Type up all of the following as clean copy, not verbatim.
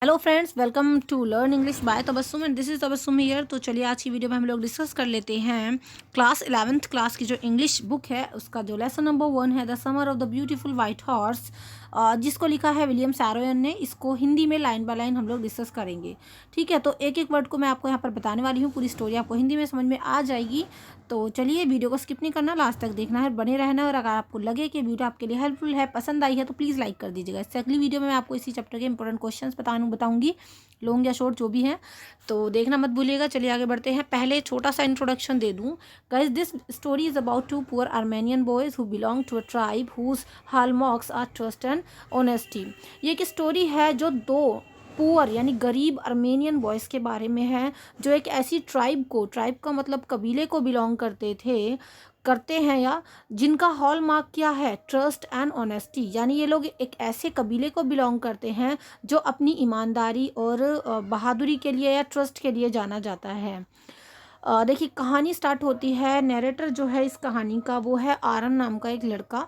Hello friends, welcome to learn English by Tabassum and this is Tabassum here. तो चलिए आज की वीडियो में हम लोग डिस्कस कर लेते हैं क्लास 11th क्लास की जो इंग्लिश बुक है उसका जो लेसन नंबर 1 है the summer of the beautiful white horse, जिसको लिखा है विलियम सैरोयन ने। इसको हिंदी में लाइन बाय लाइन हम लोग डिस्कस करेंगे। ठीक है, तो एक एक वर्ड को मैं आपको यहाँ पर बताने वाली हूँ। पूरी स्टोरी आपको हिंदी में समझ में आ जाएगी। तो चलिए वीडियो को स्किप नहीं करना, लास्ट तक देखना है, बने रहना है। और अगर आपको लगे कि वीडियो आपके लिए हेल्पफुल है, पसंद आई है, तो प्लीज़ लाइक कर दीजिएगा। इससे अगली वीडियो में मैं आपको इसी चैप्टर के इंपॉर्टेंट क्वेश्चंस बताऊंगी, लॉन्ग या शॉर्ट जो भी हैं, तो देखना मत भूलिएगा। चलिए आगे बढ़ते हैं। पहले छोटा सा इंट्रोडक्शन दे दूं। Guys, this story is about two poor Armenian boys who belong to a tribe whose hallmarks are trust and honesty. ये एक स्टोरी है जो दो पुअर यानी गरीब आर्मेनियन बॉयज़ के बारे में है, जो एक ऐसी ट्राइब का मतलब कबीले को बिलोंग करते हैं या जिनका हॉलमार्क क्या है, ट्रस्ट एंड ऑनेस्टी। यानी ये लोग एक ऐसे कबीले को बिलोंग करते हैं जो अपनी ईमानदारी और बहादुरी के लिए या ट्रस्ट के लिए जाना जाता है। देखिए कहानी स्टार्ट होती है। नरेटर जो है इस कहानी का वो है आरम नाम का एक लड़का।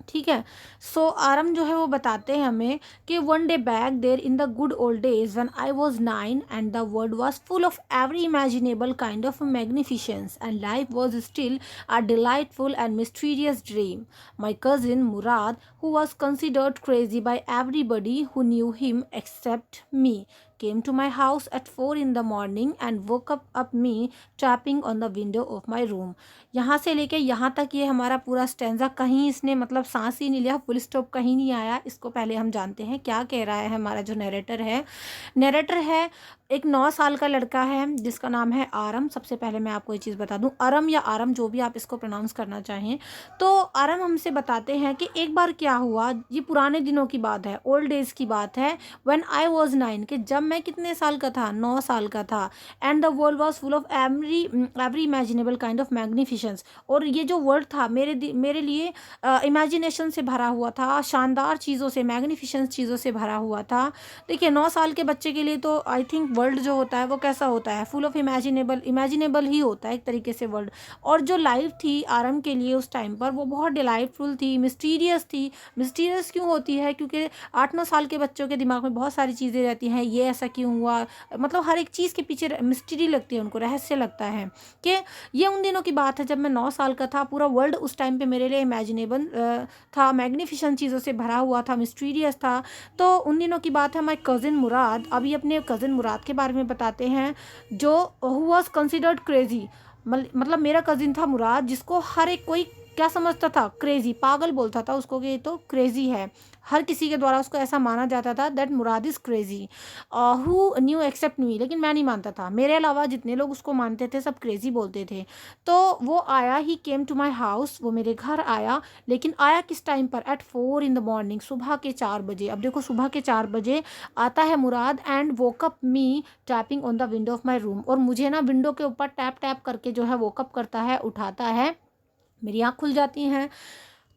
ठीक है, सो आरम जो है वो बताते हैं हमें कि one day back there in the good old days when I was 9 and the world was full of every imaginable kind of magnificence and life was still a delightful and mysterious dream. My cousin Murad, who was considered crazy by everybody who knew him except me, came to my house at 4 in the morning and woke up me tapping on the window of my room। यहाँ से लेके यहाँ तक ये हमारा पूरा stanza, कहीं इसने मतलब सांस ही नहीं लिया, फुल स्टॉप कहीं नहीं आया। इसको पहले हम जानते हैं क्या कह रहा है हमारा जो नरेटर है एक 9 साल का लड़का है जिसका नाम है आरम। सबसे पहले मैं आपको ये चीज़ बता दूं, अरम या आरम जो भी आप इसको प्रोनाउंस करना चाहें। तो आरम हमसे बताते हैं कि एक बार क्या हुआ, ये पुराने दिनों की बात है, ओल्ड डेज की बात है। व्हेन आई वाज 9, कि जब मैं कितने साल का था, 9 साल का था। And the world was full of every imaginable kind of magnificence, और ये जो वर्ल्ड था मेरे लिए इमेजिनेशन से भरा हुआ था, शानदार चीज़ों से, मैग्निफिसेंस चीज़ों से भरा हुआ था। देखिए 9 साल के बच्चे के लिए तो आई थिंक वर्ल्ड जो होता है वो कैसा होता है, फुल ऑफ इमेजिनेबल ही होता है एक तरीके से वर्ल्ड। और जो लाइफ थी आरम के लिए उस टाइम पर वो बहुत डिलाइटफुल थी, मिस्टीरियस थी। मिस्टीरियस क्यों होती है? क्योंकि 8-9 साल के बच्चों के दिमाग में बहुत सारी चीज़ें रहती हैं, ये ऐसा क्यों हुआ, मतलब हर एक चीज़ के पीछे मिस्ट्री लगती है उनको, रहस्य लगता है। कि ये उन दिनों की बात है जब मैं 9 साल का था। पूरा वर्ल्ड उस टाइम पे मेरे लिए इमेजिनेबल था, मैग्निफिसेंट चीज़ों से भरा हुआ था, मिस्टीरियस था। तो उन दिनों की बात है। माय कज़िन मुराद, अभी अपने कज़िन मुराद के बारे में बताते हैं, जो हु वाज कंसिडर्ड क्रेजी। मतलब मेरा कज़िन था मुराद, जिसको हर एक कोई क्या समझता था, क्रेजी, पागल बोलता था उसको कि ये तो क्रेजी है। हर किसी के द्वारा उसको ऐसा माना जाता था that Murad is crazy who knew except me. लेकिन मैं नहीं मानता था, मेरे अलावा जितने लोग उसको मानते थे सब क्रेजी बोलते थे। तो वो आया, ही केम टू माई हाउस, वो मेरे घर आया। लेकिन आया किस टाइम पर? एट 4 इन द मॉर्निंग, सुबह के 4 बजे। अब देखो सुबह के 4 बजे आता है Murad and woke up me tapping on the window of my room, और मुझे ना विंडो के ऊपर टैप टैप करके जो है वोकअप करता है, उठाता है। मेरी आँख खुल जाती हैं।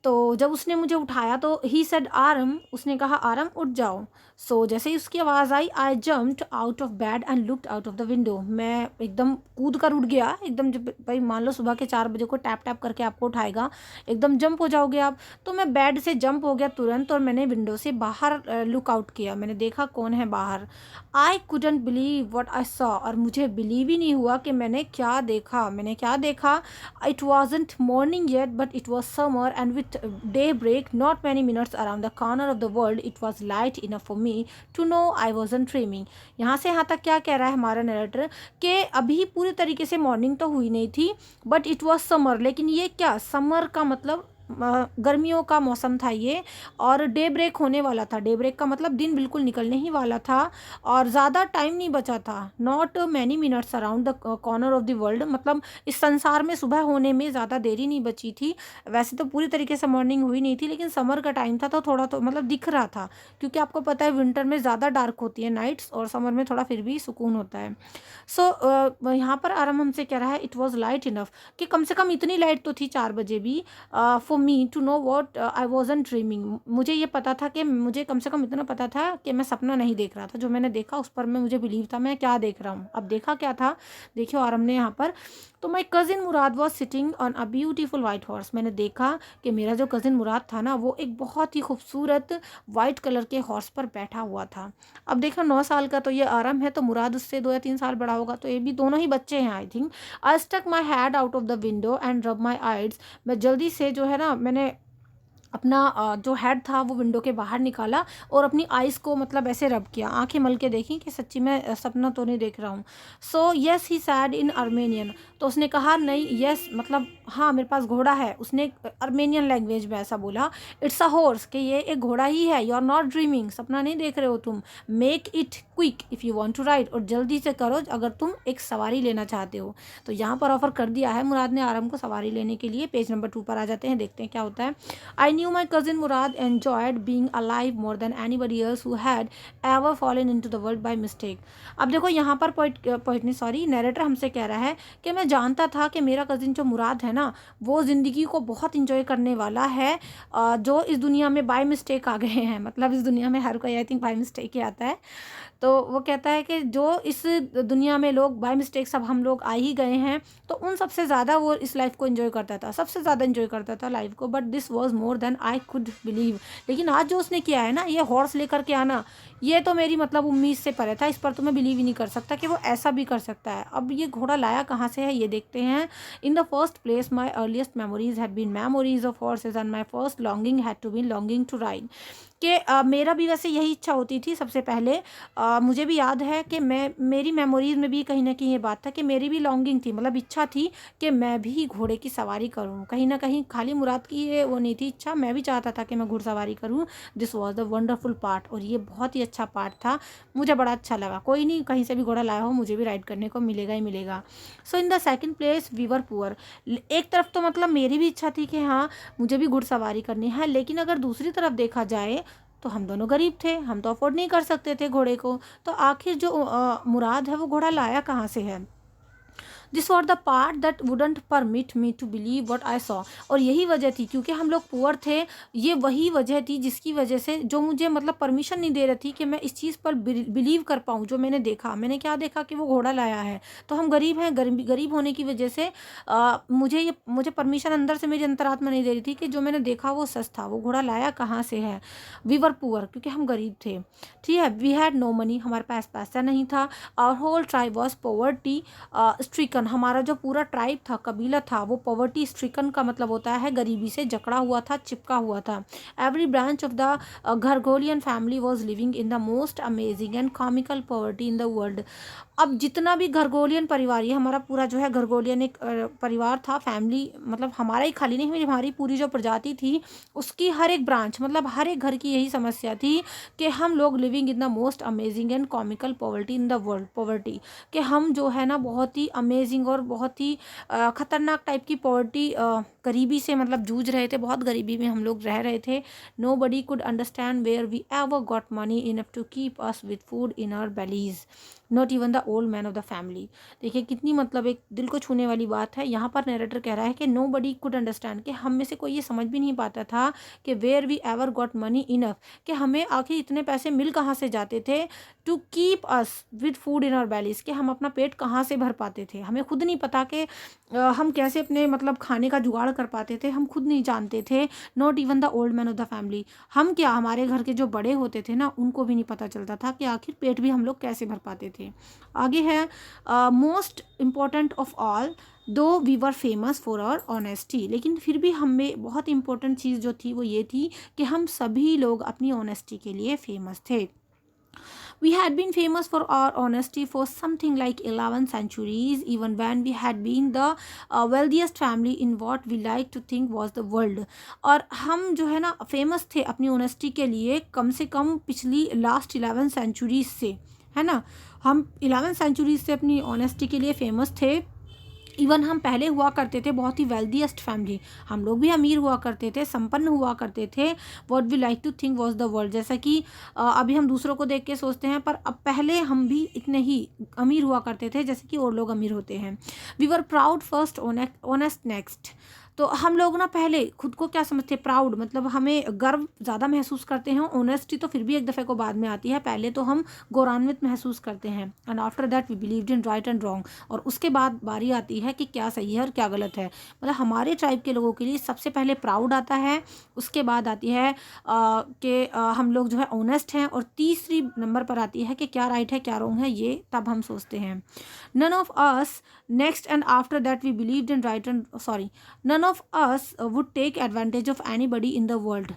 तो जब उसने मुझे उठाया तो ही सेड आरम, उसने कहा आरम उठ जाओ। सो जैसे ही उसकी आवाज़ आई, I jumped out of bed and looked out of the window. मैं एकदम कूद कर उठ गया एकदम। जब भाई मान लो सुबह के 4 बजे को टैप टैप करके आपको उठाएगा, एकदम जंप हो जाओगे आप। तो मैं बेड से जंप हो गया तुरंत, और मैंने विंडो से बाहर लुक आउट किया। मैंने देखा कौन है बाहर। आई couldn't believe what I saw, और मुझे बिलीव ही नहीं हुआ कि मैंने क्या देखा। It wasn't morning yet but it was summer and with daybreak, not many minutes around the corner of the world, it was light enough for me to know I wasn't dreaming। यहाँ से यहाँ तक क्या कह रहा है हमारा narrator कि अभी पूरी तरीके से मॉर्निंग तो हुई नहीं थी, बट इट वाज समर। लेकिन ये क्या, समर का मतलब गर्मियों का मौसम था ये, और डे ब्रेक होने वाला था। डे ब्रेक का मतलब दिन बिल्कुल निकलने ही वाला था, और ज़्यादा टाइम नहीं बचा था। Not many minutes around the corner of the world, मतलब इस संसार में सुबह होने में ज़्यादा देरी नहीं बची थी। वैसे तो पूरी तरीके से मॉर्निंग हुई नहीं थी, लेकिन समर का टाइम था तो थोड़ा तो मतलब दिख रहा था, क्योंकि आपको पता है विंटर में ज़्यादा डार्क होती है नाइट्स, और समर में थोड़ा फिर भी सुकून होता है। यहाँ पर आराम हमसे कह रहा है इट वॉज लाइट इनफ, कि कम से कम इतनी लाइट तो थी 4 बजे भी for me to know what I wasn't dreaming, मुझे ये पता था कि मुझे कम से कम इतना पता था कि मैं सपना नहीं देख रहा था, जो मैंने देखा उस पर मैं मुझे बिलीव था मैं क्या देख रहा हूँ। अब देखा क्या था, देखियो आरम ने यहाँ पर, तो my cousin Murad was sitting on a beautiful white horse, मैंने देखा कि मेरा जो कज़िन मुराद था ना वो एक बहुत ही खूबसूरत वाइट कलर के हॉर्स पर बैठा हुआ था। अब देखो 9 साल का तो ये आरम है, तो मुराद उससे 2 या 3 साल बड़ा होगा, तो ये भी दोनों ही बच्चे हैं I think. I stuck my head out of the window and rub my eyes, मैं जल्दी से जो है ना मैंने अपना जो हेड था वो विंडो के बाहर निकाला और अपनी आइज़ को मतलब ऐसे रब किया, आंखें मल के देखी कि सच्ची में सपना तो नहीं देख रहा हूँ। सो येस ही सैड इन अर्मेनियन, तो उसने कहा नहीं, येस मतलब हाँ मेरे पास घोड़ा है, उसने अर्मेनियन लैंग्वेज में ऐसा बोला। इट्स अ हॉर्स, कि ये एक घोड़ा ही है, यू आर नॉट ड्रीमिंग, सपना नहीं देख रहे हो तुम। Make it quick if you want to ride, और जल्दी से करो अगर तुम एक सवारी लेना चाहते हो। तो यहाँ पर ऑफर कर दिया है मुराद ने आरम को सवारी लेने के लिए। पेज नंबर 2 पर आ जाते हैं, देखते हैं क्या होता है। आई knew my cousin Murad enjoyed being alive more than anybody else who had ever fallen into the world by mistake। अब देखो यहाँ पर पोइट नहीं सॉरी नैरेटर हमसे कह रहा है कि मैं जानता था कि मेरा कज़िन जो मुराद है ना वो ज़िंदगी को बहुत इंजॉय करने वाला है, जो इस दुनिया में बाय मिस्टेक आ गए हैं, मतलब इस दुनिया में हर कोई आई थिंक बाय मिस्टेक ही आता है। तो वो कहता है कि जो इस दुनिया में लोग बाय मिस्टेक सब हम लोग आ ही गए हैं, तो उन सबसे ज़्यादा वो इस लाइफ को एंजॉय करता था, सबसे ज़्यादा एंजॉय करता था लाइफ को। But this was more than I could believe, लेकिन आज जो उसने किया है ना, ये हॉर्स लेकर के आना, ये तो मेरी मतलब उम्मीद से परे था, इस पर तो मैं बिलीव ही नहीं कर सकता कि वो ऐसा भी कर सकता है। अब ये घोड़ा लाया कहाँ से है ये देखते हैं। In the first place my earliest memories had been memories of horses and my first longing had to be longing to ride, कि मेरा भी वैसे यही इच्छा होती थी सबसे पहले। मुझे भी याद है कि मेरी मेमोरीज़ में भी कहीं ना कहीं ये बात था कि मेरी भी लॉन्गिंग थी, मतलब इच्छा थी कि मैं भी घोड़े की सवारी करूं। कहीं ना कहीं खाली मुराद की ये वो नहीं थी इच्छा, मैं भी चाहता था कि मैं घुड़सवारी करूं। This was the wonderful part, और ये बहुत ही अच्छा पार्ट था, मुझे बड़ा अच्छा लगा। कोई नहीं, कहीं से भी घोड़ा लाया हो मुझे भी राइड करने को मिलेगा ही मिलेगा। So in the second place we were poor, एक तरफ तो मतलब मेरी भी इच्छा थी कि हाँ मुझे भी घुड़सवारी करनी है, लेकिन अगर दूसरी तरफ देखा जाए तो हम दोनों गरीब थे, हम तो अफोर्ड नहीं कर सकते थे घोड़े को। तो आखिर जो मुराद है वो घोड़ा लाया कहाँ से है। This was the part that wouldn't permit me to believe what I saw, और यही वजह थी क्योंकि हम लोग पुअर थे, ये वही वजह थी जिसकी वजह से जो मुझे मतलब परमिशन नहीं दे रही थी कि मैं इस चीज़ पर बिलीव कर पाऊँ जो मैंने देखा। मैंने क्या देखा कि वो घोड़ा लाया है, तो हम गरीब हैं, गरीब होने की वजह से मुझे परमिशन अंदर से मेरी अंतरात्मा नहीं दे रही थी कि जो मैंने देखा वो सच था। वो घोड़ा लाया कहाँ से है, वी वर पुअर, क्योंकि हम गरीब थे, ठीक है। वी हैड नो मनी, हमारे पास पैसा नहीं था। Our whole tribe was poverty stricken, हमारा जो पूरा ट्राइब था, कबीला था, वो पॉवर्टी स्ट्रिकन का मतलब होता है गरीबी से जकड़ा हुआ था, चिपका हुआ था। Every branch of the Garoghlanian family was living in the most amazing and comical poverty in the world. अब जितना भी घरगोलियन परिवार, ये हमारा पूरा जो है घरगोलियन एक परिवार था, फैमिली मतलब हमारा ही खाली नहीं, हमारी पूरी जो प्रजाति थी उसकी हर एक ब्रांच, मतलब हर एक घर की यही समस्या थी कि हम लोग living in the most amazing and comical poverty in the world, poverty, कि हम जो है ना बहुत ही अमेजिंग और बहुत ही ख़तरनाक टाइप की पॉवर्टी, गरीबी से मतलब जूझ रहे थे, बहुत गरीबी में हम लोग रह रहे थे। Nobody could understand where we ever got money enough to keep us with food in our bellies, not even the old man of the family. देखिए कितनी मतलब एक दिल को छूने वाली बात है। यहाँ पर नरेटर कह रहा है कि नो बडी कुड अंडरस्टैंड, कि हम में से कोई ये समझ भी नहीं पाता था कि where we ever got money enough, कि हमें आखिर इतने पैसे मिल कहाँ से जाते थे, to keep us with food in our bellies, कि हम अपना पेट कहाँ से भर पाते थे। हमें खुद नहीं पता कि हम कैसे अपने मतलब खाने का जुगाड़ कर पाते थे, हम खुद नहीं जानते थे। Not even the old man of the family, हम क्या हमारे घर के जो बड़े होते थे ना उनको भी नहीं पता चलता था कि आखिर पेट भी हम लोग कैसे भर पाते थे। आगे है most important of all though we were famous for our honesty, लेकिन फिर भी हमें बहुत इंपॉर्टेंट चीज़ जो थी वो ये थी कि हम सभी लोग अपनी ऑनेस्टी के लिए फेमस थे। We had been famous for our honesty for something like 11 centuries, even when we had been the wealthiest family in what we like to think was the world। और हम जो है ना फेमस थे अपनी ऑनेस्टी के लिए कम से कम पिछली लास्ट 11 सेंचुरीज से, है ना। हम 11 सेंचुरीज से अपनी ऑनेस्टी के लिए फेमस थे। इवन हम पहले हुआ करते थे बहुत ही वेल्दीएस्ट फैमिली, हम लोग भी अमीर हुआ करते थे, संपन्न हुआ करते थे। What we like to think was the world, जैसा कि अभी हम दूसरों को देख के सोचते हैं, पर अब पहले हम भी इतने ही अमीर हुआ करते थे जैसे कि और लोग अमीर होते हैं। We were proud first honest next, तो हम लोग ना पहले खुद को क्या समझते हैं, प्राउड, मतलब हमें गर्व ज़्यादा महसूस करते हैं। ऑनेस्टी तो फिर भी एक दफ़े को बाद में आती है, पहले तो हम गौरवान्वित महसूस करते हैं। And after that we believed in right and wrong, और उसके बाद बारी आती है कि क्या सही है और क्या गलत है। मतलब हमारे ट्राइब के लोगों के लिए सबसे पहले प्राउड आता है, उसके बाद आती है कि हम लोग जो है ऑनेस्ट हैं, और तीसरी नंबर पर आती है कि क्या राइट है क्या रॉन्ग है, ये तब हम सोचते हैं। None of us next and after that we believed in right and sorry none of us would take advantage of anybody in the world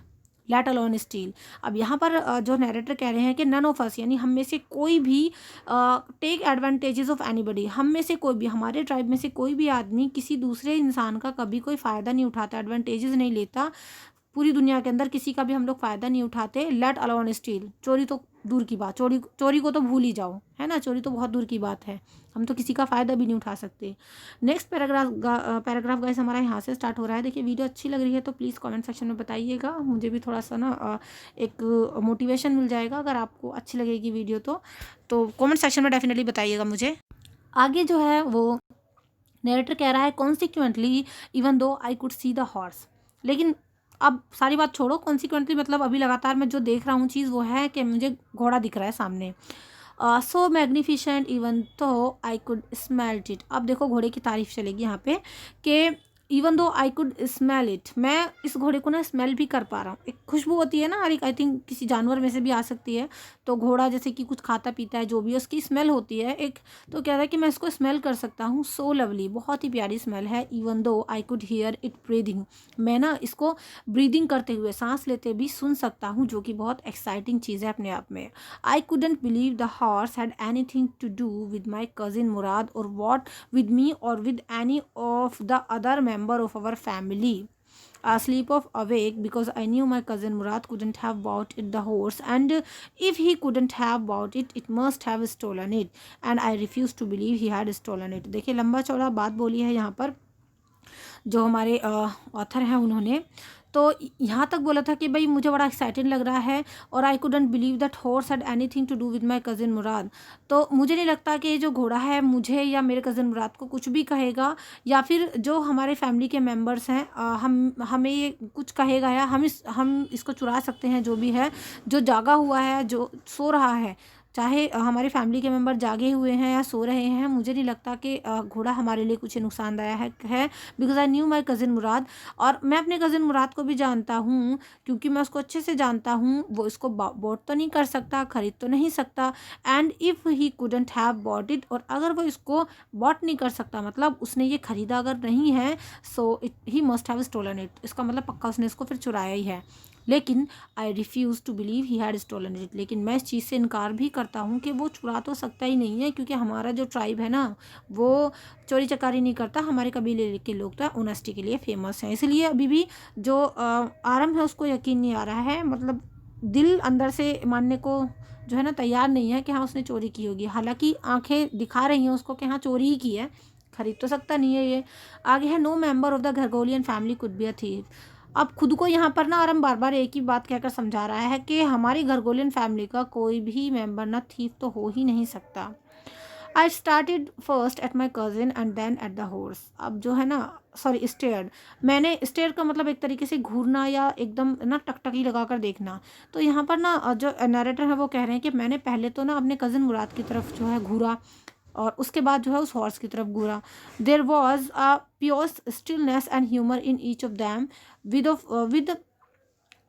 let alone steal. अब यहाँ पर जो नैरेटर कह रहे हैं कि नन ऑफ अस, यानी हम में से कोई भी टेक एडवांटेजेस ऑफ एनीबडी, हम में से कोई भी, हमारे ट्राइब में से कोई भी आदमी किसी दूसरे इंसान का कभी कोई फ़ायदा नहीं उठाता, एडवांटेजेस नहीं लेता। पूरी दुनिया के अंदर किसी का भी हम लोग फ़ायदा नहीं उठाते। लेट अलोन स्टील, चोरी तो दूर की बात, चोरी को तो भूल ही जाओ, है ना, चोरी तो बहुत दूर की बात है, हम तो किसी का फ़ायदा भी नहीं उठा सकते। नेक्स्ट पैराग्राफ गाइस हमारा यहाँ से स्टार्ट हो रहा है। देखिए वीडियो अच्छी लग रही है तो प्लीज़ कमेंट सेक्शन में बताइएगा, मुझे भी थोड़ा सा ना एक मोटिवेशन मिल जाएगा। अगर आपको अच्छी लगेगी वीडियो तो कमेंट सेक्शन में डेफिनेटली बताइएगा मुझे। आगे जो है वो नरेटर कह रहा है consequently even though I could see the horse. लेकिन अब सारी बात छोड़ो, कॉन्सिक्वेंटली मतलब अभी लगातार मैं जो देख रहा हूँ चीज़ वो है कि मुझे घोड़ा दिख रहा है सामने। सो मैग्निफिशेंट इवन तो आई कुड स्मेल्ट इट। अब देखो घोड़े की तारीफ चलेगी यहाँ पे कि even though I could smell it, मैं इस घोड़े को ना स्मेल भी कर पा रहा हूँ। एक खुशबू होती है ना, और एक आई थिंक किसी जानवर में से भी आ सकती है। तो घोड़ा जैसे कि कुछ खाता पीता है, जो भी उसकी स्मेल होती है एक, तो कह रहा है कि मैं इसको स्मेल कर सकता हूँ। सो लवली, बहुत ही प्यारी स्मेल है। Even though I could hear it breathing, मैं ना इसको ब्रीदिंग करते हुए, सांस लेते भी सुन सकता हूँ, जो कि बहुत एक्साइटिंग चीज़ है अपने आप में। I couldn't believe the horse had anything to do with my cousin Murad, or what with me or with any of the other member of our family. Asleep of awake, because I knew my cousin Murad couldn't have bought it the horse, and if he couldn't have bought it, it must have stolen it, and I refused to believe he had stolen it. देखिए लंबा चौड़ा बात बोली है यहाँ पर जो हमारे ऑथर हैं उन्होंने। तो यहाँ तक बोला था कि भाई मुझे बड़ा एक्साइटेड लग रहा है, और I couldn't believe that horse had anything to do with my cousin मुराद। तो मुझे नहीं लगता कि ये जो घोड़ा है मुझे या मेरे कज़िन मुराद को कुछ भी कहेगा, या फिर जो हमारे फैमिली के मेंबर्स हैं हमें ये कुछ कहेगा, या हम इसको चुरा सकते हैं। जो भी है, जो जागा हुआ है, जो सो रहा है, चाहे हमारे फैमिली के मेंबर जागे हुए हैं या सो रहे हैं, मुझे नहीं लगता कि घोड़ा हमारे लिए कुछ नुकसानदायक है। Because I knew my cousin मुराद, और मैं अपने कज़िन मुराद को भी जानता हूँ, क्योंकि मैं उसको अच्छे से जानता हूँ। वो इसको बॉट तो नहीं कर सकता, ख़रीद तो नहीं सकता। And if he couldn't have bought it, और अगर वो इसको बॉट नहीं कर सकता, मतलब उसने ये ख़रीदा अगर नहीं है, so he must have stolen it, इसका मतलब पक्का उसने इसको फिर चुराया ही है। लेकिन I refuse to believe he had stolen it, लेकिन मैं इस चीज़ से इनकार भी करता हूँ कि वो चुरा तो सकता ही नहीं है, क्योंकि हमारा जो ट्राइब है ना वो चोरी चकारी नहीं करता। हमारे कबीले के लोग तो ऑनेस्टी के लिए फेमस हैं, इसलिए अभी भी जो आरम है उसको यकीन नहीं आ रहा है, मतलब दिल अंदर से मानने को जो है ना तैयार नहीं है कि हाँ उसने चोरी की होगी। हालांकि आंखें दिखा रही हैं उसको कि हाँ चोरी ही की है, खरीद तो सकता नहीं है ये। आगे है no member of the Garoghlanian family could be a thief. अब खुद को यहाँ पर ना आरम बार बार एक ही बात कहकर समझा रहा है कि हमारी घरगोलियन फैमिली का कोई भी मेंबर ना थीफ तो हो ही नहीं सकता। I started first at my cousin and then at the horse. अब जो है ना सॉरी स्टेयर्ड, मैंने स्टेयर का मतलब एक तरीके से घूरना या एकदम ना टकटकी लगा कर देखना। तो यहाँ पर ना जो नरेटर है वो कह रहे हैं कि मैंने पहले तो ना अपने कज़िन मुराद की तरफ जो है घूरा, और उसके बाद जो है उस हॉर्स की तरफ घूरा। There was a pure stillness and humour in each of them, with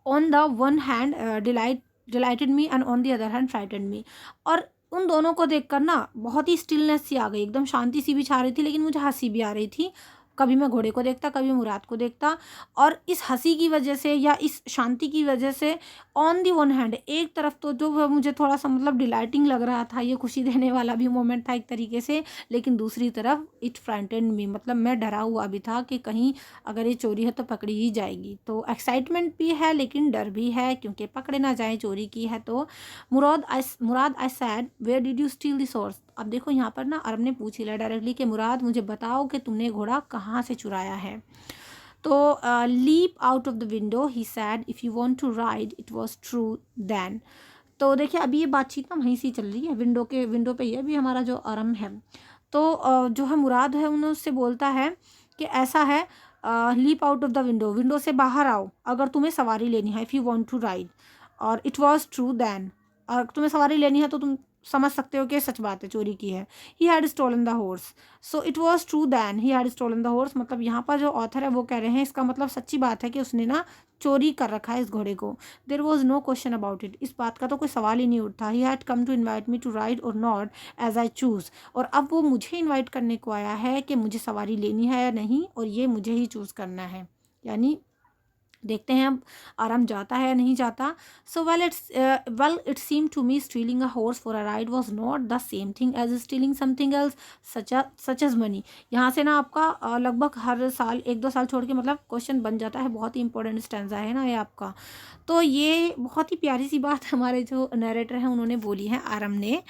on the one hand delighted me and on the other hand frightened me. और उन दोनों को देखकर ना बहुत ही स्टिलनेस सी आ गई, एकदम शांति सी भी छा रही थी, लेकिन मुझे हंसी भी आ रही थी। कभी मैं घोड़े को देखता, कभी मुराद को देखता, और इस हंसी की वजह से या इस शांति की वजह से ऑन दी वन हैंड एक तरफ तो जो है मुझे थोड़ा सा मतलब डिलाइटिंग लग रहा था, ये खुशी देने वाला भी मोमेंट था एक तरीके से, लेकिन दूसरी तरफ इट फ्रंटेड मी, मतलब मैं डरा हुआ भी था कि कहीं अगर ये चोरी है तो पकड़ी ही जाएगी। तो एक्साइटमेंट भी है लेकिन डर भी है, क्योंकि पकड़े ना जाए चोरी की है तो। Murad I said where did you steal this horse. अब देखो यहाँ पर ना अरब ने पूछ लिया डायरेक्टली कि मुराद मुझे बताओ कि तुमने घोड़ा कहाँ से चुराया है। तो leap out of the window he said if you want to ride it was true then. तो देखिए अभी ये बातचीत ना वहीं से चल रही है, विंडो पे ही है अभी हमारा जो अरम है। तो जो है मुराद है उन्हें उससे बोलता है कि ऐसा है leap out of the window, window से बाहर आओ अगर तुम्हें सवारी लेनी है, if you want to ride. और इट वॉज ट्रू दैन, और तुम्हें सवारी लेनी है तो तुम समझ सकते हो कि सच बात है, चोरी की है। He had stolen the horse, so it was true then he had stolen the horse, मतलब यहाँ पर जो ऑथर है वो कह रहे हैं इसका मतलब सच्ची बात है कि उसने ना चोरी कर रखा है इस घोड़े को। There was no question about it, इस बात का तो कोई सवाल ही नहीं उठता। He had come to invite me to ride और नॉट एज आई चूज़, और अब वो मुझे इन्वाइट करने को आया है कि मुझे सवारी लेनी है या नहीं, और ये मुझे ही चूज़ करना है। यानी देखते हैं अब आराम जाता है या नहीं जाता। So well it seem to me stealing a horse for a ride was not the same thing as stealing something else such as money. यहाँ से ना आपका लगभग हर साल 1-2 साल छोड़ के मतलब क्वेश्चन बन जाता है, बहुत ही इंपॉर्टेंट स्टैंजा है ना ये आपका। तो ये बहुत ही प्यारी सी बात हमारे जो नरेटर हैं उन्होंने बोली है, आरम ने।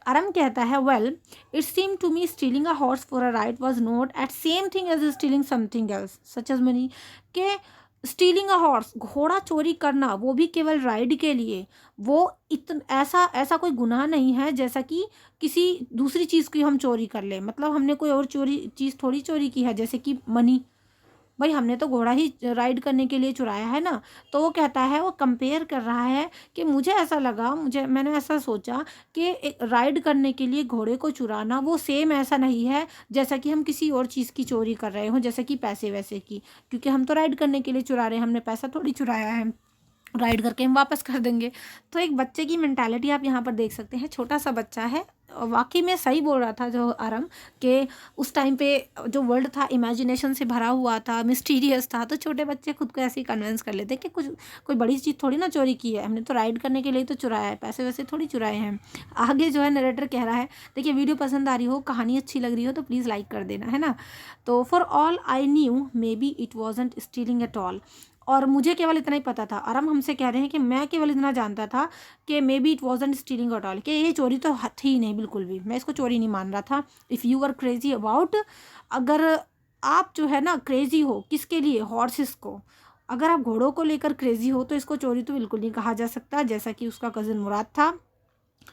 आरम कहता है well it seem to me stealing a horse for a ride was not at same thing as stealing something else such as money, के स्टीलिंग अ हॉर्स, घोड़ा चोरी करना, वो भी केवल राइड के लिए, वो ऐसा ऐसा कोई गुनाह नहीं है जैसा कि किसी दूसरी चीज़ की हम चोरी कर लें। मतलब हमने कोई और चीज़ थोड़ी चोरी की है, जैसे कि मनी, भाई हमने तो घोड़ा ही राइड करने के लिए चुराया है ना। तो वो कहता है, वो कंपेयर कर रहा है कि मुझे ऐसा लगा, मैंने ऐसा सोचा कि एक राइड करने के लिए घोड़े को चुराना वो सेम ऐसा नहीं है जैसा कि हम किसी और चीज़ की चोरी कर रहे हों, जैसे कि पैसे वैसे की, क्योंकि हम तो राइड करने के लिए चुरा रहे हैं, हमने पैसा थोड़ी चुराया है, राइड करके हम वापस कर देंगे। तो एक बच्चे की मेंटालिटी आप यहाँ पर देख सकते हैं, छोटा सा बच्चा है, और वाकई में सही बोल रहा था जो आरम, कि उस टाइम पे जो वर्ल्ड था इमेजिनेशन से भरा हुआ था, मिस्टीरियस था, तो छोटे बच्चे खुद को ऐसे ही कन्विंस कर लेते कि कुछ कोई बड़ी चीज़ थोड़ी ना चोरी की है, हमने तो राइड करने के लिए तो चुराया है, पैसे वैसे थोड़ी चुराए हैं। आगे जो है नरेटर कह रहा है, देखिए वीडियो पसंद आ रही हो, कहानी अच्छी लग रही हो तो प्लीज़ लाइक कर देना, है ना। तो for all I knew may be it wasn't stealing at all, और मुझे केवल इतना ही पता था, आराम हमसे कह रहे हैं कि मैं केवल इतना जानता था कि may be it wasn't stealing at all, कि ये चोरी तो थी ही नहीं, बिल्कुल भी मैं इसको चोरी नहीं मान रहा था। If you are crazy about, अगर आप जो है ना क्रेजी हो किसके लिए, हॉर्सेस को, अगर आप घोड़ों को लेकर क्रेजी हो तो इसको चोरी तो बिल्कुल नहीं कहा जा सकता, जैसा कि उसका कज़न मुराद था।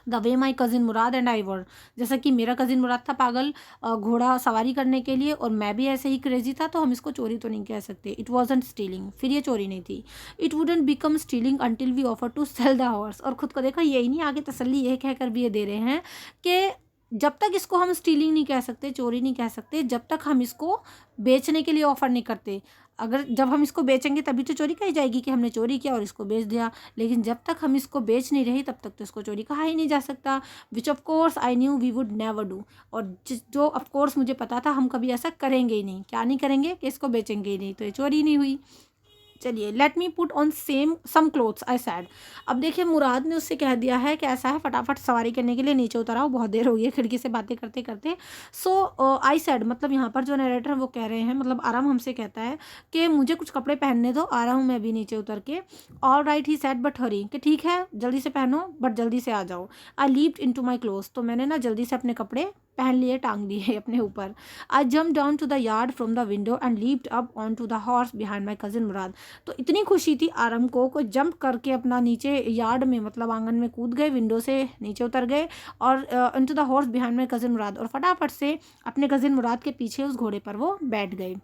The way my cousin Murad and I were, जैसा कि मेरा कज़िन मुराद था पागल घोड़ा सवारी करने के लिए, और मैं भी ऐसे ही क्रेजी था, तो हम इसको चोरी तो नहीं कह सकते। इट वॉजंट स्टीलिंग, फिर ये चोरी नहीं थी। It wouldn't become stealing until we offer to sell the horse, और खुद को देखो यही नहीं, आगे तसल्ली ये कहकर भी ये दे रहे हैं कि जब तक इसको हम स्टीलिंग नहीं कह सकते, चोरी नहीं कह सकते, जब तक हम इसको बेचने के लिए ऑफर नहीं करते। अगर जब हम इसको बेचेंगे तभी तो चोरी कही जाएगी कि हमने चोरी किया और इसको बेच दिया, लेकिन जब तक हम इसको बेच नहीं रहे तब तक तो इसको चोरी कहा ही नहीं जा सकता। Which of course I knew we would never do, और जो ऑफ कोर्स मुझे पता था हम कभी ऐसा करेंगे ही नहीं। क्या नहीं करेंगे, कि इसको बेचेंगे ही नहीं, तो ये चोरी नहीं हुई। चलिए, let me put on some clothes I said. अब देखिए मुराद ने उससे कह दिया है कि ऐसा है, फटाफट सवारी करने के लिए नीचे उतर आओ, बहुत देर हो गई है खिड़की से बातें करते करते। सो आई सैड, मतलब यहाँ पर जो नरेटर है वो कह रहे हैं, मतलब आराम हमसे कहता है कि मुझे कुछ कपड़े पहनने दो, आ रहा हूँ मैं भी नीचे उतर के। All right he said but hurry, कि ठीक है जल्दी से पहनो बट जल्दी से आ जाओ। I leaped into my clothes, तो मैंने ना जल्दी से अपने कपड़े पहन लिए, टांग लिए अपने ऊपर। I jump down to the yard from the window and leaped up on to the horse behind my cousin मुराद। तो इतनी खुशी थी आरम को जंप करके अपना नीचे यार्ड में, मतलब आंगन में कूद गए, विंडो से नीचे उतर गए, और into the horse behind my cousin मुराद, और फटाफट से अपने कज़िन मुराद के पीछे उस घोड़े पर वो बैठ गए।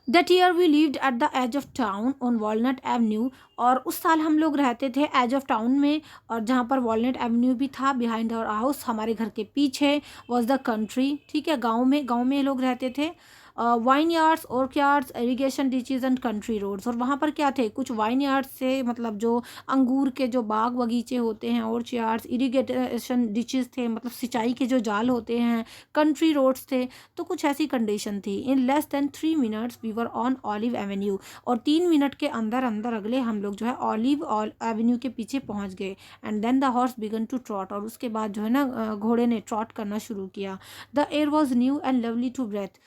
That year we lived at the edge of town on Walnut Avenue, और उस साल हम लोग रहते थे एज ऑफ टाउन में, और जहाँ पर वॉलनट एवेन्यू भी था, बिहाइंड आवर हाउस, हमारे घर के पीछे वॉज द कंट्री, ठीक है, गाँव में लोग रहते थे। Vineyards, orchards, irrigation ditches and country roads, और वहाँ पर क्या थे, कुछ वाइन यार्ड्स से, मतलब जो अंगूर के जो बाग बगीचे होते हैं, ऑर्चार्ड्स, इरीगेशन डिचेज थे, मतलब सिंचाई के जो जाल होते हैं, कंट्री रोड्स थे, तो कुछ ऐसी कंडीशन थी। In less than 3 minutes we were on Olive Avenue, और 3 मिनट के अंदर अंदर अगले हम लोग जो है ऑलिव एवेन्यू के पीछे पहुँच गए। And then the horse began to trot, और उसके बाद जो है ना घोड़े ने ट्रॉट करना शुरू किया। The air was new and lovely to breathe,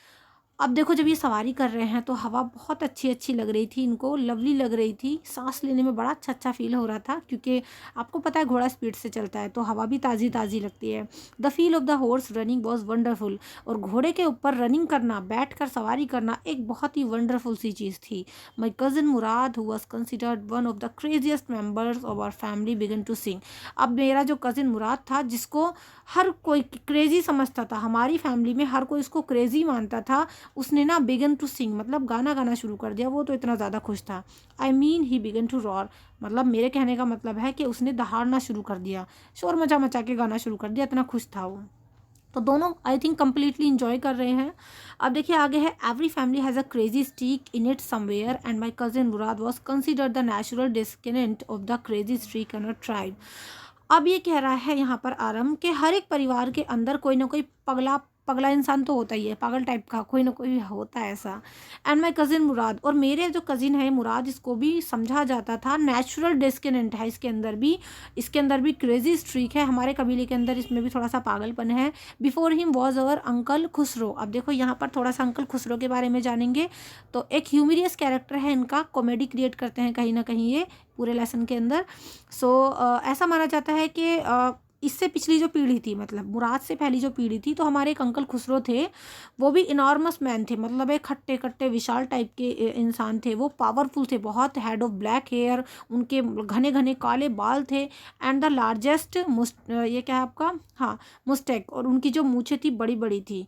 अब देखो जब ये सवारी कर रहे हैं तो हवा बहुत अच्छी अच्छी लग रही थी इनको, लवली लग रही थी, सांस लेने में बड़ा अच्छा अच्छा फील हो रहा था, क्योंकि आपको पता है घोड़ा स्पीड से चलता है तो हवा भी ताज़ी ताज़ी लगती है। The feel of the horse running was wonderful, और घोड़े के ऊपर रनिंग करना, बैठ कर सवारी करना एक बहुत ही वंडरफुल सी चीज़ थी। My cousin Murad who was considered one of the craziest members of our family began to sing, अब मेरा जो कज़न मुराद था, जिसको हर कोई क्रेजी समझता था, हमारी फैमिली में हर कोई इसको क्रेजी मानता था, उसने ना बिगन टू सिंग मतलब गाना गाना शुरू कर दिया, वो तो इतना ज़्यादा खुश था। I mean he began to roar, मतलब मेरे कहने का मतलब है कि उसने दहाड़ना शुरू कर दिया, शोर मचा मचा के गाना शुरू कर दिया, इतना खुश था वो। तो दोनों आई थिंक कम्प्लीटली इंजॉय कर रहे हैं। अब देखिए आगे है, every family has a crazy streak in it somewhere and my cousin Mourad was considered the natural descendant of the crazy streak in a tribe. अब ये कह रहा है यहाँ पर आरंभ कि हर एक परिवार के अंदर कोई ना कोई पगला पगला इंसान तो होता ही है, पागल टाइप का कोई ना कोई होता है ऐसा। एंड माई कज़िन मुराद, और मेरे जो कज़िन है मुराद, इसको भी समझा जाता था नेचुरल डिस्केनेंट है, इसके अंदर भी क्रेजी स्ट्रीक है, हमारे कबीले के अंदर इसमें भी थोड़ा सा पागलपन है। Before him was our uncle Khusro. अब देखो यहाँ पर थोड़ा सा अंकल खुसरो के बारे में जानेंगे। तो एक ह्यूमिरियस कैरेक्टर है इनका, कॉमेडी क्रिएट करते हैं कहीं ना कहीं ये पूरे लेसन के अंदर। ऐसा माना जाता है कि इससे पिछली जो पीढ़ी थी, मतलब मुराद से पहली जो पीढ़ी थी, तो हमारे एक अंकल खुसरो थे, वो भी इनॉर्मस मैन थे, मतलब एक खट्टे खट्टे विशाल टाइप के इंसान थे। वो पावरफुल थे बहुत, हेड ऑफ ब्लैक हेयर, उनके घने घने काले बाल थे, एंड द लार्जेस्ट ये क्या है आपका, हाँ मुस्टैक, और उनकी जो मूछें थी बड़ी बड़ी थी।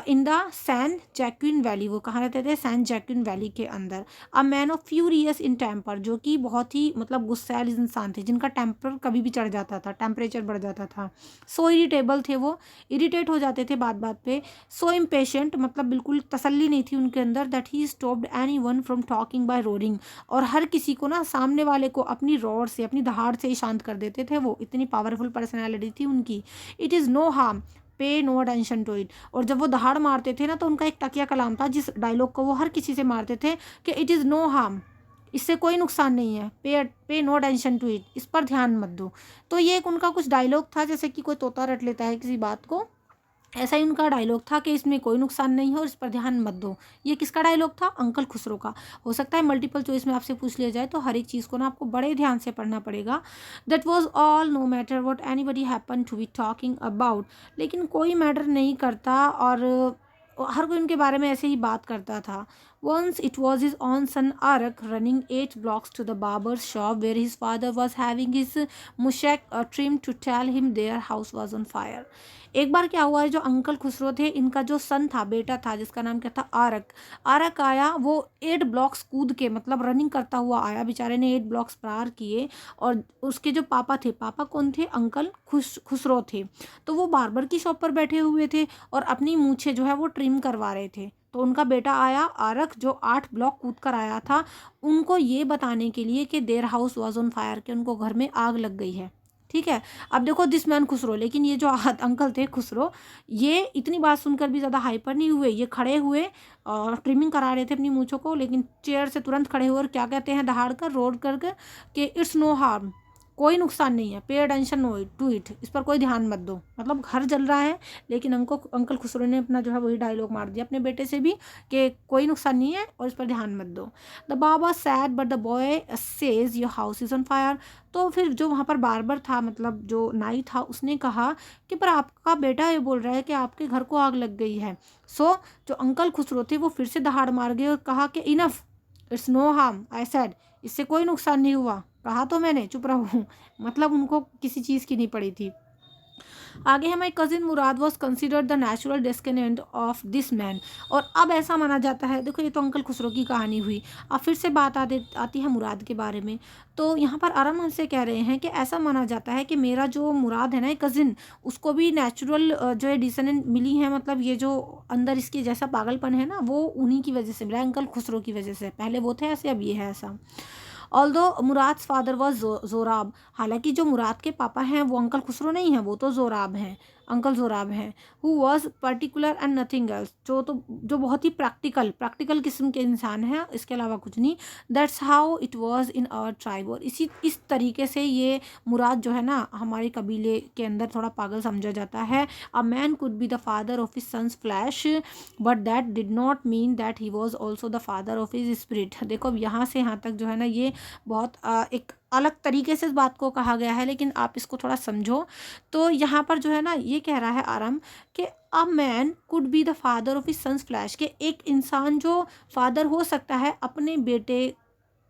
In the San Joaquin Valley, वो कहाँ रहते थे, सैन जैक्विन वैली के अंदर। A man of furious in temper, जो कि बहुत ही मतलब गुस्सैल इंसान थे, जिनका टेम्पर कभी भी चढ़ जाता था, टेम्परेचर बढ़ जाता था। सो इरिटेबल थे वो, इरिटेट हो जाते थे बात बात पे। सो इम्पेशेंट, मतलब बिल्कुल तसल्ली नहीं थी उनके अंदर, that he stopped anyone from talking by roaring, और हर किसी को ना, सामने वाले को अपनी रोर से, अपनी दहाड़ से ही शांत कर देते थे वो, इतनी पावरफुल पर्सनैलिटी थी उनकी। इट इज़ नो हार्म, पे नो अटेंशन टू इट। और जब वो दहाड़ मारते थे ना, तो उनका एक तकिया कलाम था, जिस डायलॉग को वो हर किसी से मारते थे कि इट इज़ नो हार्म, इससे कोई नुकसान नहीं है, पे नो अटेंशन टू इट, इस पर ध्यान मत दो। तो ये एक उनका कुछ डायलॉग था, जैसे कि कोई तोता रट लेता है किसी बात को, ऐसा ही उनका डायलॉग था कि इसमें कोई नुकसान नहीं है और इस पर ध्यान मत दो। ये किसका डायलॉग था, अंकल खुसरो का। हो सकता है मल्टीपल चॉइस में आपसे पूछ लिया जाए, तो हर एक चीज़ को ना आपको बड़े ध्यान से पढ़ना पड़ेगा। That was all, no matter what anybody happen to be talking about, लेकिन कोई मैटर नहीं करता, और हर कोई उनके बारे में ऐसे ही बात करता था। Once it was his own son Arak running 8 blocks to the barber's shop where his father was having his mushak trimmed to tell him their house was on fire. एक बार क्या हुआ है, जो अंकल खुसरो थे, इनका जो सन था, बेटा था, जिसका नाम क्या था, आरक। आरक आया, वो 8 ब्लॉक्स कूद के, मतलब रनिंग करता हुआ आया, बेचारे ने 8 ब्लॉक्स पार किए। और उसके जो पापा थे, पापा कौन थे, अंकल खुसरो थे, तो वो बार्बर की शॉप पर बैठे हुए थे और अपनी मूछें जो है वो ट्रिम करवा रहे थे। तो उनका बेटा आया, आरक, जो 8 ब्लॉक कूद कर आया था, उनको ये बताने के लिए कि their house was on fire, कि उनको घर में आग लग गई है। ठीक है। अब देखो दिस मैन खुसरो, लेकिन ये जो अंकल थे खुसरो, ये इतनी बात सुनकर भी ज़्यादा हाइपर नहीं हुए। ये खड़े हुए और ट्रिमिंग करा रहे थे अपनी मूँछों को, लेकिन चेयर से तुरंत खड़े हुए और क्या कहते हैं, दहाड़ कर, रोड करके, कि इट्स नो हार्म, कोई नुकसान नहीं है, pay attention no it to it, इस पर कोई ध्यान मत दो। मतलब घर जल रहा है, लेकिन अंकल खुसरो ने अपना जो है वही डायलॉग मार दिया अपने बेटे से भी, कि कोई नुकसान नहीं है और इस पर ध्यान मत दो। The Baba sad but the boy says your house is on fire. तो फिर जो वहाँ पर बार्बर था, मतलब जो नाई था, उसने कहा कि पर आपका बेटा ये बोल रहा है कि आपके घर को आग लग गई है। सो जो अंकल खुसरो थे वो फिर से दहाड़ मार गए और कहा कि enough, it's no harm, I said, इससे कोई नुकसान नहीं हुआ, कहा तो मैंने, चुप रहो। मतलब उनको किसी चीज़ की नहीं पड़ी थी। आगे है, my cousin Mourad was considered the natural descendant of this man. और अब ऐसा माना जाता है, देखो ये तो अंकल खुसरो की कहानी हुई, अब फिर से बात आती है मुराद के बारे में। तो यहाँ पर आराम हमसे कह रहे हैं कि ऐसा माना जाता है कि मेरा जो मुराद है ना, कज़िन, उसको भी नेचुरल जो है डिसेंडेंट मिली है, मतलब ये जो अंदर इसके जैसा पागलपन है ना, वो उन्हीं की वजह से मिला, अंकल खुसरो की वजह से। पहले वो थे ऐसे, अब ये है ऐसा। ऑल्दो मुराद फादर वॉज जोराब, हालांकि जो मुराद के पापा हैं वो अंकल खुसरो नहीं हैं, वो तो जोराब हैं, अंकल जोराब हैं। Who was particular and nothing else, जो बहुत ही प्रैक्टिकल किस्म के इंसान हैं, इसके अलावा कुछ नहीं। That's how it was in our tribe. और इस तरीके से ये मुराद जो है ना, हमारे कबीले के अंदर थोड़ा पागल समझा जाता है। A man could be the father of his sons flesh, but that did not mean that he was also the father of his spirit. देखो अब यहाँ से यहाँ तक जो है ना, ये बहुत एक अलग तरीके से इस बात को कहा गया है, लेकिन आप इसको थोड़ा समझो। तो यहाँ पर जो है ना, ये कह रहा है आराम कि a man could be the father of his sons flesh, के एक इंसान जो फादर हो सकता है अपने बेटे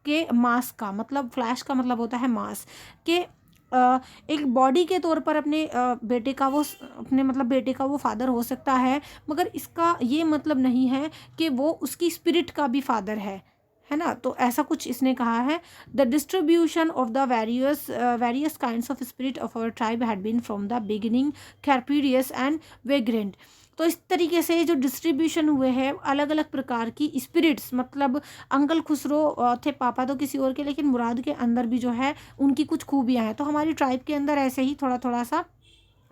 के मांस का, मतलब फ्लैश का मतलब होता है मांस, के एक बॉडी के तौर पर अपने बेटे का वो अपने मतलब बेटे का वो फादर हो सकता है, मगर इसका ये मतलब नहीं है कि वो उसकी स्पिरिट का भी फादर है ना। तो ऐसा कुछ इसने कहा है। The distribution of the various kinds of spirit of our tribe had been from the beginning capricious and vagrant. तो इस तरीके से जो डिस्ट्रीब्यूशन हुए हैं अलग अलग प्रकार की स्पिरिट्स, मतलब अंकल खुसरो थे पापा तो किसी और के, लेकिन मुराद के अंदर भी जो है उनकी कुछ खूबियाँ हैं। तो हमारी ट्राइब के अंदर ऐसे ही थोड़ा थोड़ा सा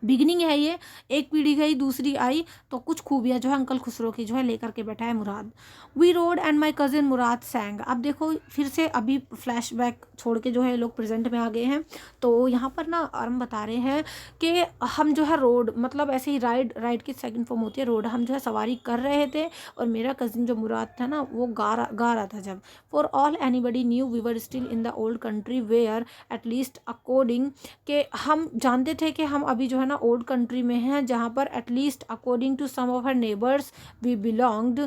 बिगिनिंग है ये, एक पीढ़ी गई दूसरी आई, तो कुछ खूबियाँ जो है अंकल खुसरो की जो है लेकर के बैठा है Mourad. We rode and my cousin Mourad sang. अब देखो फिर से अभी फ्लैशबैक छोड़ के जो है लोग प्रेजेंट में आ गए हैं। तो यहाँ पर ना आरम बता रहे हैं कि हम जो है रोड मतलब ऐसे ही राइड की सेकंड फॉर्म होती है रोड, हम जो है सवारी कर रहे थे और मेरा कज़िन जो मुराद था ना वो गा रहा था जब। For all anybody knew we were still in the old country where at least according, के हम जानते थे कि हम अभी जो है ना ओल्ड कंट्री में हैं, जहाँ पर at least according to some of her neighbours we belonged,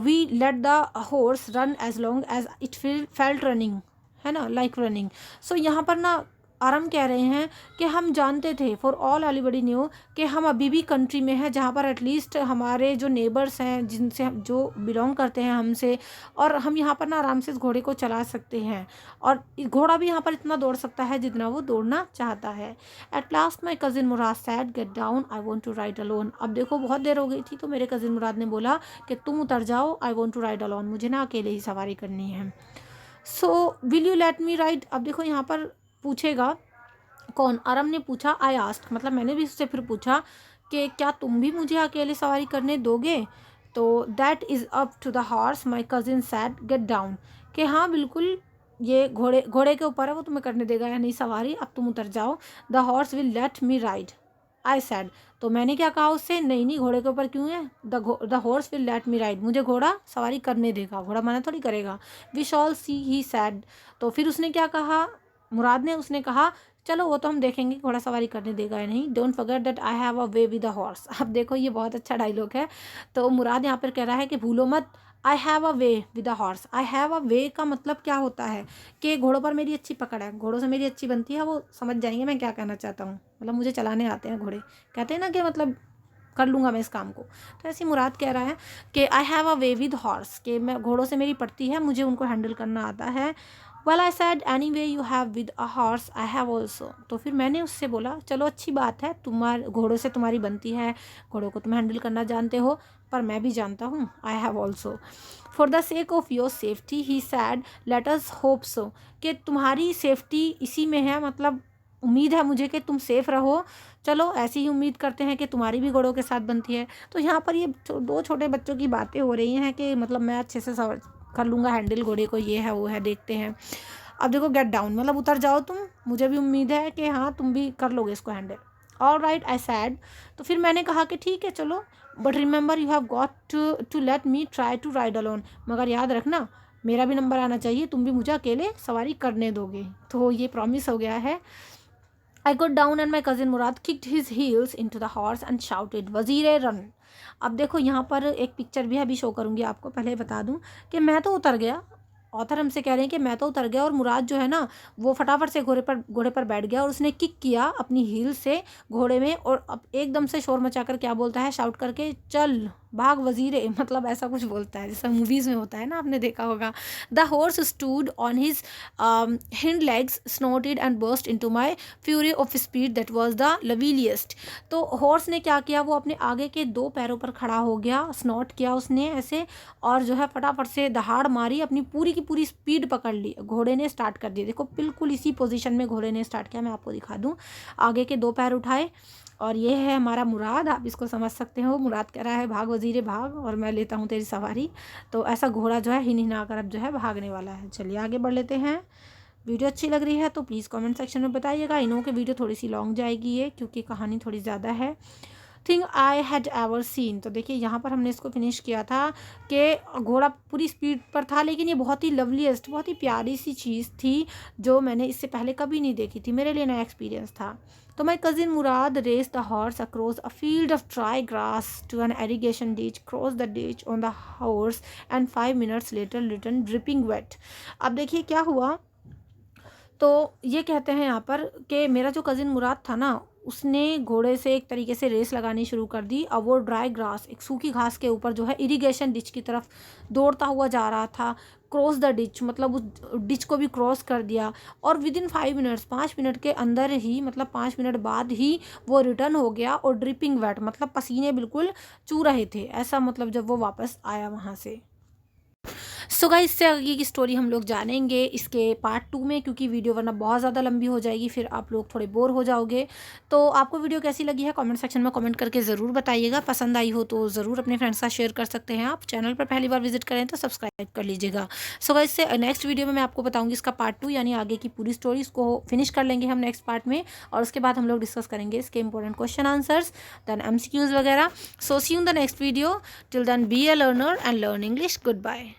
we let the horse run as long as it felt running, है ना, लाइक रनिंग। सो यहाँ पर ना आरम कह रहे हैं कि हम जानते थे, फॉर ऑल एवरीबॉडी न्यू, कि हम अभी भी कंट्री में हैं जहाँ पर एटलीस्ट हमारे जो नेबर्स हैं जिनसे हम जो बिलोंग करते हैं हमसे, और हम यहाँ पर ना आराम से इस घोड़े को चला सकते हैं, और घोड़ा भी यहाँ पर इतना दौड़ सकता है जितना वो दौड़ना चाहता है। At last my cousin Murad said get down I want to ride alone. अब देखो बहुत देर हो गई थी तो मेरे कज़िन मुराद ने बोला कि तुम उतर जाओ, I want to ride alone, मुझे ना अकेले ही सवारी करनी है। So will you let me ride. अब देखो यहाँ पर पूछेगा कौन, आरम ने पूछा, आई आस्क्ड, मतलब मैंने भी उससे फिर पूछा कि क्या तुम भी मुझे अकेले सवारी करने दोगे। तो that is up to the horse my cousin said get down, कि हाँ बिल्कुल ये घोड़े के ऊपर है, वो तुम्हें करने देगा या नहीं सवारी, अब तुम उतर जाओ। The horse will let me ride I said. तो मैंने क्या कहा उससे, नहीं नहीं घोड़े के ऊपर क्यों है, the horse will let me ride, मुझे घोड़ा सवारी करने देगा, घोड़ा मना थोड़ी करेगा। We shall see he said. तो फिर उसने क्या कहा मुराद ने, उसने कहा चलो वो तो हम देखेंगे घोड़ा सवारी करने देगा या नहीं। Don't forget that I have a way with the horse. अब देखो ये बहुत अच्छा डायलॉग है। तो मुराद यहाँ पर कह रहा है कि भूलो मत, I have a way with the horse. I have a way का मतलब क्या होता है कि घोड़ों पर मेरी अच्छी पकड़ है, घोड़ों से मेरी अच्छी बनती है, वो समझ जाएंगे मैं क्या कहना चाहता हूँ, मतलब मुझे चलाने आते हैं घोड़े, कहते हैं ना कि मतलब कर लूँगा मैं इस काम को। तो ऐसी मुराद कह रहा है कि आई have a way with horse, कि मैं घोड़ों से मेरी पड़ती है, मुझे उनको हैंडल करना आता है। Well I sad any way you have with a horse I have also. तो फिर मैंने उससे बोला चलो अच्छी बात है, तुम्हारे घोड़ों से तुम्हारी बनती है, घोड़ों को तुम हैंडल करना जानते हो, पर मैं भी जानता हूँ, I have also. For the sake of your safety he sad let us hope so, कि तुम्हारी सेफ्टी इसी में है, मतलब उम्मीद है मुझे कि तुम सेफ़ रहो, चलो ऐसी ही उम्मीद करते हैं कि तुम्हारी भी घोड़ों के साथ बनती है। तो यहाँ पर ये दो छोटे बच्चों की बातें हो रही हैं कि मतलब मैं अच्छे से कर लूँगा हैंडल घोड़े को, ये है वो है, देखते हैं। अब देखो गेट डाउन मतलब उतर जाओ तुम, मुझे भी उम्मीद है कि हाँ तुम भी कर लोगे इसको handle. All right I said. तो फिर मैंने कहा कि ठीक है चलो, but remember you have got to let me try to ride alone, मगर याद रखना मेरा भी नंबर आना चाहिए, तुम भी मुझे अकेले सवारी करने दोगे। तो ये प्रॉमिस हो गया है। I got down and my cousin Murad kicked his heels into the horse and shouted, Vazire run. अब देखो यहाँ पर एक पिक्चर भी अभी शो करूँगी आपको, पहले बता दूँ कि मैं तो उतर गया, ऑथर हमसे कह रहे हैं कि मैं तो उतर गया और मुराद जो है ना वो फटाफट से घोड़े पर बैठ गया और उसने किक किया अपनी हील से घोड़े में, और अब एकदम से शोर मचाकर क्या बोलता है, शाउट करके, चल भाग वजीरे, मतलब ऐसा कुछ बोलता है जैसा मूवीज़ में होता है ना, आपने देखा होगा। The horse stood on his hind legs snorted and burst into my fury of speed that was the loveliest. तो हॉर्स ने क्या किया, वो अपने आगे के दो पैरों पर खड़ा हो गया, स्नॉट किया उसने ऐसे, और जो है फटाफट से दहाड़ मारी, अपनी पूरी की पूरी स्पीड पकड़ ली, घोड़े ने स्टार्ट कर दिया। देखो बिल्कुल इसी पोजीशन में घोड़े ने स्टार्ट किया, मैं आपको दिखा दूँ। आगे के दो पैर उठाए, और ये है हमारा मुराद, आप इसको समझ सकते हो, मुराद कह रहा है भाग वजीरे भाग, और मैं लेता हूँ तेरी सवारी। तो ऐसा घोड़ा जो है हिनहिना कर अब जो है भागने वाला है। चलिए आगे बढ़ लेते हैं। वीडियो अच्छी लग रही है तो प्लीज़ कमेंट सेक्शन में बताइएगा। इनों की वीडियो थोड़ी सी लॉन्ग जाएगी ये, क्योंकि कहानी थोड़ी ज़्यादा है। Thing I had ever seen. तो देखिए यहाँ पर हमने इसको फिनिश किया था कि घोड़ा पूरी स्पीड पर था, लेकिन ये बहुत ही लवलीस्ट, बहुत ही प्यारी सी चीज़ थी जो मैंने इससे पहले कभी नहीं देखी थी, मेरे लिए नया एक्सपीरियंस था। तो my cousin Mourad race the horse across a field of dry grass to an irrigation ditch, cross the ditch on the horse and 5 minutes later return dripping wet. अब देखिए क्या हुआ, तो ये कहते हैं यहाँ पर कि मेरा जो कज़िन मुराद था ना, उसने घोड़े से एक तरीके से रेस लगानी शुरू कर दी। अब वो ड्राई ग्रास, एक सूखी घास के ऊपर जो है इरिगेशन डिच की तरफ दौड़ता हुआ जा रहा था। क्रॉस द डिच, मतलब उस डिच को भी क्रॉस कर दिया, और विदिन 5 मिनट्स, 5 मिनट के अंदर ही, मतलब 5 मिनट बाद ही वो रिटर्न हो गया, और ड्रिपिंग वेट, मतलब पसीने बिल्कुल चू रहे थे, ऐसा मतलब जब वो वापस आया वहाँ से। सो गाइस, इससे आगे की स्टोरी हम लोग जानेंगे इसके पार्ट 2 में, क्योंकि वीडियो वरना बहुत ज़्यादा लंबी हो जाएगी, फिर आप लोग थोड़े बोर हो जाओगे। तो आपको वीडियो कैसी लगी है कमेंट सेक्शन में कमेंट करके ज़रूर बताइएगा। पसंद आई हो तो ज़रूर अपने फ्रेंड्स के साथ शेयर कर सकते हैं। आप चैनल पर पहली बार विजिट करें तो सब्सक्राइब कर लीजिएगा। सो गाइस, से नेक्स्ट वीडियो में मैं आपको बताऊँगी इसका पार्ट 2, यानी आगे की पूरी स्टोरी, इसको फिनिश कर लेंगे हम नेक्स्ट पार्ट में, और उसके बाद हम लोग डिस्कस करेंगे इसके important question answers, then MCQs वगैरह। So see you in the next video. Till then be a learner and learn English. Good bye.